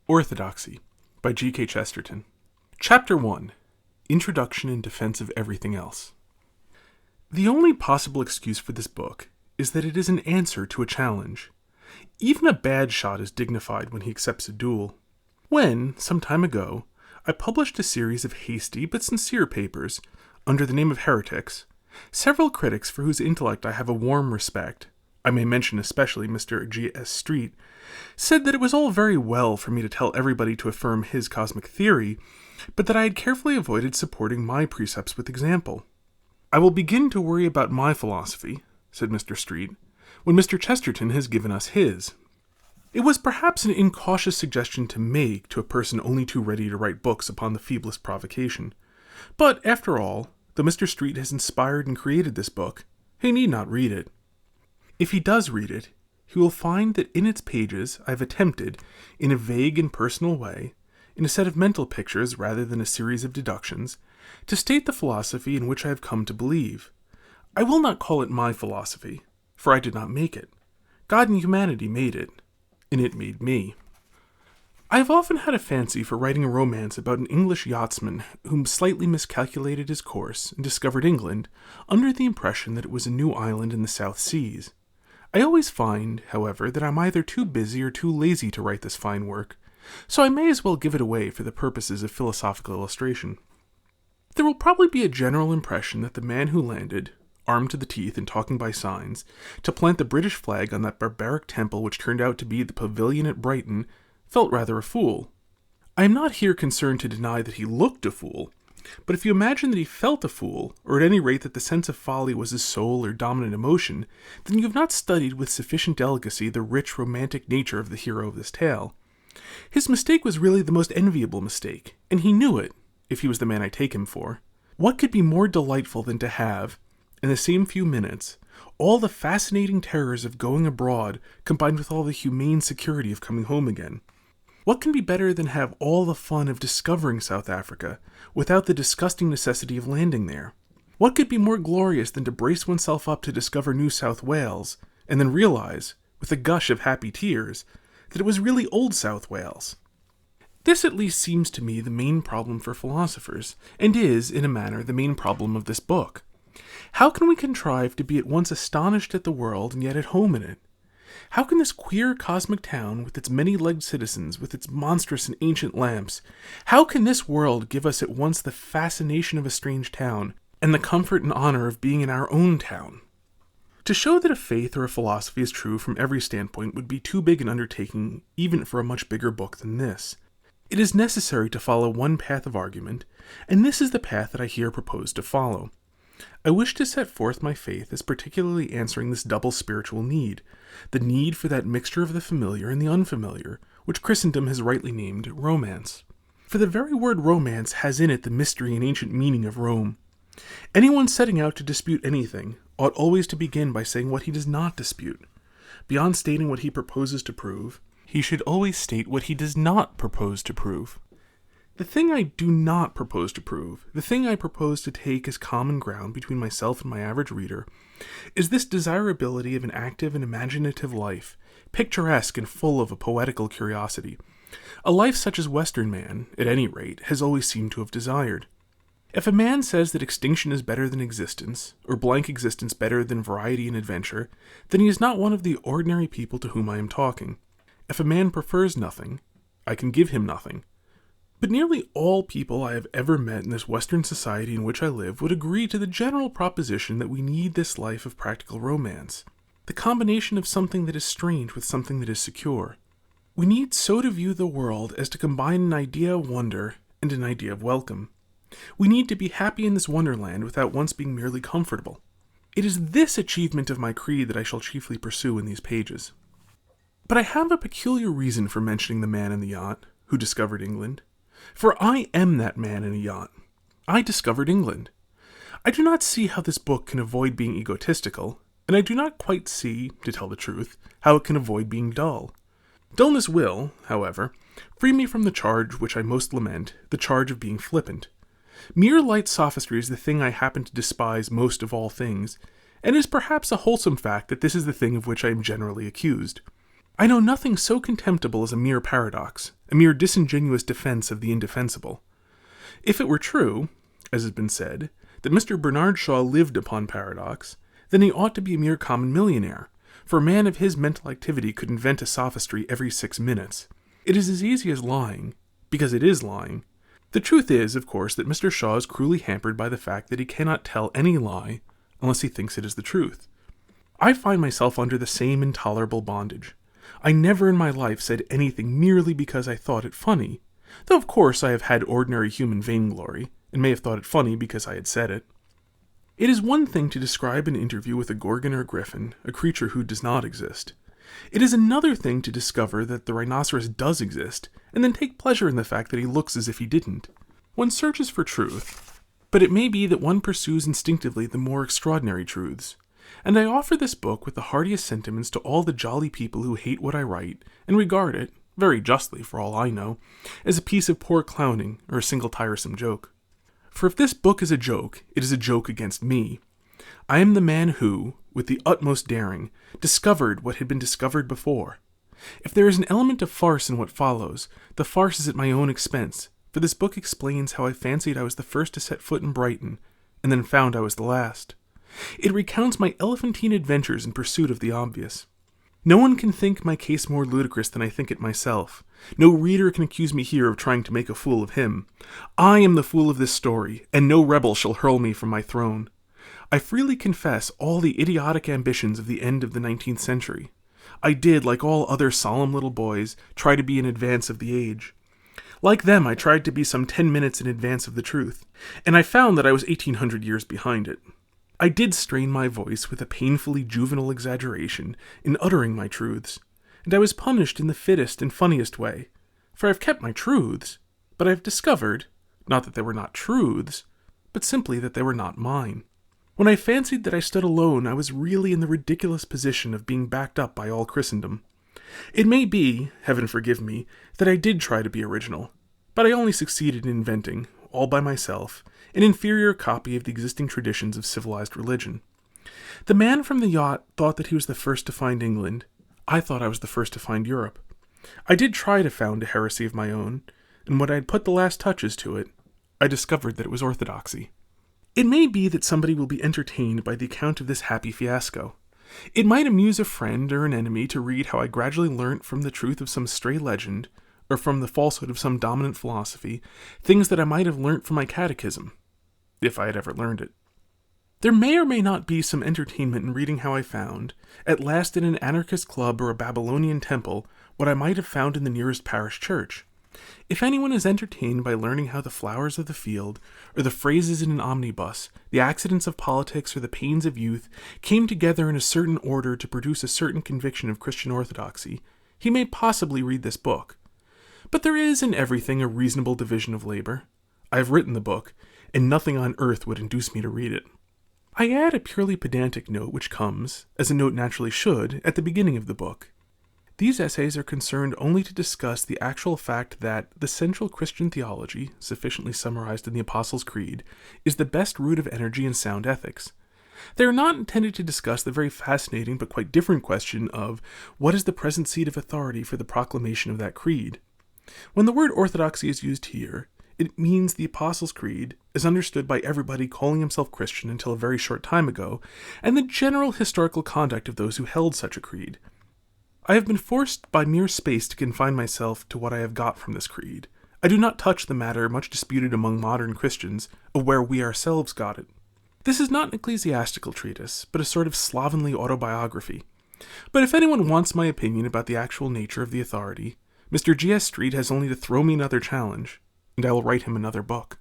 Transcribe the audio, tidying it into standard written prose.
Orthodoxy by G.K. Chesterton. Chapter 1. Introduction and Defense of Everything Else. The only possible excuse for this book is that it is an answer to a challenge. Even a bad shot is dignified when he accepts a duel. When, some time ago, I published a series of hasty but sincere papers, under the name of Heretics, several critics for whose intellect I have a warm respect, I may mention especially Mr. G.S. Street, said that it was all very well for me to tell everybody to affirm his cosmic theory, but that I had carefully avoided supporting my precepts with example. "I will begin to worry about my philosophy," said Mr. Street, "when Mr. Chesterton has given us his." It was perhaps an incautious suggestion to make to a person only too ready to write books upon the feeblest provocation. But, after all, though Mr. Street has inspired and created this book, he need not read it. If he does read it, he will find that in its pages I have attempted, in a vague and personal way, in a set of mental pictures rather than a series of deductions, to state the philosophy in which I have come to believe. I will not call it my philosophy, for I did not make it. God and humanity made it, and it made me. I have often had a fancy for writing a romance about an English yachtsman whom slightly miscalculated his course and discovered England under the impression that it was a new island in the South Seas. I always find, however, that I'm either too busy or too lazy to write this fine work, so I may as well give it away for the purposes of philosophical illustration. There will probably be a general impression that the man who landed, armed to the teeth and talking by signs, to plant the British flag on that barbaric temple which turned out to be the pavilion at Brighton, felt rather a fool. I am not here concerned to deny that he looked a fool, but if you imagine that he felt a fool, or at any rate that the sense of folly was his sole or dominant emotion, then you have not studied with sufficient delicacy the rich romantic nature of the hero of this tale. His mistake was really the most enviable mistake, and he knew it, if he was the man I take him for. What could be more delightful than to have, in the same few minutes, all the fascinating terrors of going abroad combined with all the humane security of coming home again? What can be better than have all the fun of discovering South Africa, without the disgusting necessity of landing there? What could be more glorious than to brace oneself up to discover New South Wales, and then realize, with a gush of happy tears, that it was really Old South Wales? This at least seems to me the main problem for philosophers, and is, in a manner, the main problem of this book. How can we contrive to be at once astonished at the world and yet at home in it? How can this queer cosmic town, with its many-legged citizens, with its monstrous and ancient lamps, how can this world give us at once the fascination of a strange town, and the comfort and honor of being in our own town? To show that a faith or a philosophy is true from every standpoint would be too big an undertaking even for a much bigger book than this. It is necessary to follow one path of argument, and this is the path that I here propose to follow. I wish to set forth my faith as particularly answering this double spiritual need, the need for that mixture of the familiar and the unfamiliar, which Christendom has rightly named romance. For the very word romance has in it the mystery and ancient meaning of Rome. Anyone setting out to dispute anything ought always to begin by saying what he does not dispute. Beyond stating what he proposes to prove, he should always state what he does not propose to prove. The thing I do not propose to prove, the thing I propose to take as common ground between myself and my average reader, is this desirability of an active and imaginative life, picturesque and full of a poetical curiosity, a life such as Western man, at any rate, has always seemed to have desired. If a man says that extinction is better than existence, or blank existence better than variety and adventure, then he is not one of the ordinary people to whom I am talking. If a man prefers nothing, I can give him nothing. But nearly all people I have ever met in this Western society in which I live would agree to the general proposition that we need this life of practical romance, the combination of something that is strange with something that is secure. We need so to view the world as to combine an idea of wonder and an idea of welcome. We need to be happy in this wonderland without once being merely comfortable. It is this achievement of my creed that I shall chiefly pursue in these pages. But I have a peculiar reason for mentioning the man in the yacht who discovered England. For I am that man in a yacht. I discovered England. I do not see how this book can avoid being egotistical, and I do not quite see, to tell the truth, how it can avoid being dull. Dullness will, however, free me from the charge which I most lament, the charge of being flippant. Mere light sophistry is the thing I happen to despise most of all things, and it is perhaps a wholesome fact that this is the thing of which I am generally accused. I know nothing so contemptible as a mere paradox, a mere disingenuous defense of the indefensible. If it were true, as has been said, that Mr. Bernard Shaw lived upon paradox, then he ought to be a mere common millionaire, for a man of his mental activity could invent a sophistry every 6 minutes. It is as easy as lying, because it is lying. The truth is, of course, that Mr. Shaw is cruelly hampered by the fact that he cannot tell any lie unless he thinks it is the truth. I find myself under the same intolerable bondage. I never in my life said anything merely because I thought it funny, though of course I have had ordinary human vainglory, and may have thought it funny because I had said it. It is one thing to describe an interview with a gorgon or griffin, a creature who does not exist. It is another thing to discover that the rhinoceros does exist, and then take pleasure in the fact that he looks as if he didn't. One searches for truth, but it may be that one pursues instinctively the more extraordinary truths. And I offer this book with the heartiest sentiments to all the jolly people who hate what I write, and regard it, very justly for all I know, as a piece of poor clowning or a single tiresome joke. For if this book is a joke, it is a joke against me. I am the man who, with the utmost daring, discovered what had been discovered before. If there is an element of farce in what follows, the farce is at my own expense, for this book explains how I fancied I was the first to set foot in Brighton, and then found I was the last. It recounts my elephantine adventures in pursuit of the obvious. No one can think my case more ludicrous than I think it myself. No reader can accuse me here of trying to make a fool of him. I am the fool of this story, and no rebel shall hurl me from my throne. I freely confess all the idiotic ambitions of the end of the 19th century. I did, like all other solemn little boys, try to be in advance of the age. Like them, I tried to be some 10 minutes in advance of the truth, and I found that I was 1800 years behind it. I did strain my voice with a painfully juvenile exaggeration in uttering my truths, and I was punished in the fittest and funniest way, for I have kept my truths, but I have discovered, not that they were not truths, but simply that they were not mine. When I fancied that I stood alone, I was really in the ridiculous position of being backed up by all Christendom. It may be, heaven forgive me, that I did try to be original, but I only succeeded in inventing, all by myself, an inferior copy of the existing traditions of civilized religion. The man from the yacht thought that he was the first to find England. I thought I was the first to find Europe. I did try to found a heresy of my own, and when I had put the last touches to it, I discovered that it was Orthodoxy. It may be that somebody will be entertained by the account of this happy fiasco. It might amuse a friend or an enemy to read how I gradually learnt from the truth of some stray legend, or from the falsehood of some dominant philosophy, things that I might have learnt from my catechism, if I had ever learned it. There may or may not be some entertainment in reading how I found, at last in an anarchist club or a Babylonian temple, what I might have found in the nearest parish church. If anyone is entertained by learning how the flowers of the field, or the phrases in an omnibus, the accidents of politics, or the pains of youth, came together in a certain order to produce a certain conviction of Christian orthodoxy, he may possibly read this book. But there is in everything a reasonable division of labor. I have written the book, and nothing on earth would induce me to read it. I add a purely pedantic note which comes, as a note naturally should, at the beginning of the book. These essays are concerned only to discuss the actual fact that the central Christian theology, sufficiently summarized in the Apostles' Creed, is the best root of energy and sound ethics. They are not intended to discuss the very fascinating but quite different question of what is the present seat of authority for the proclamation of that creed. When the word orthodoxy is used here, it means the Apostles' Creed, as understood by everybody calling himself Christian until a very short time ago, and the general historical conduct of those who held such a creed. I have been forced by mere space to confine myself to what I have got from this creed. I do not touch the matter much disputed among modern Christians, of where we ourselves got it. This is not an ecclesiastical treatise, but a sort of slovenly autobiography. But if anyone wants my opinion about the actual nature of the authority, Mr. G.S. Street has only to throw me another challenge, and I will write him another book.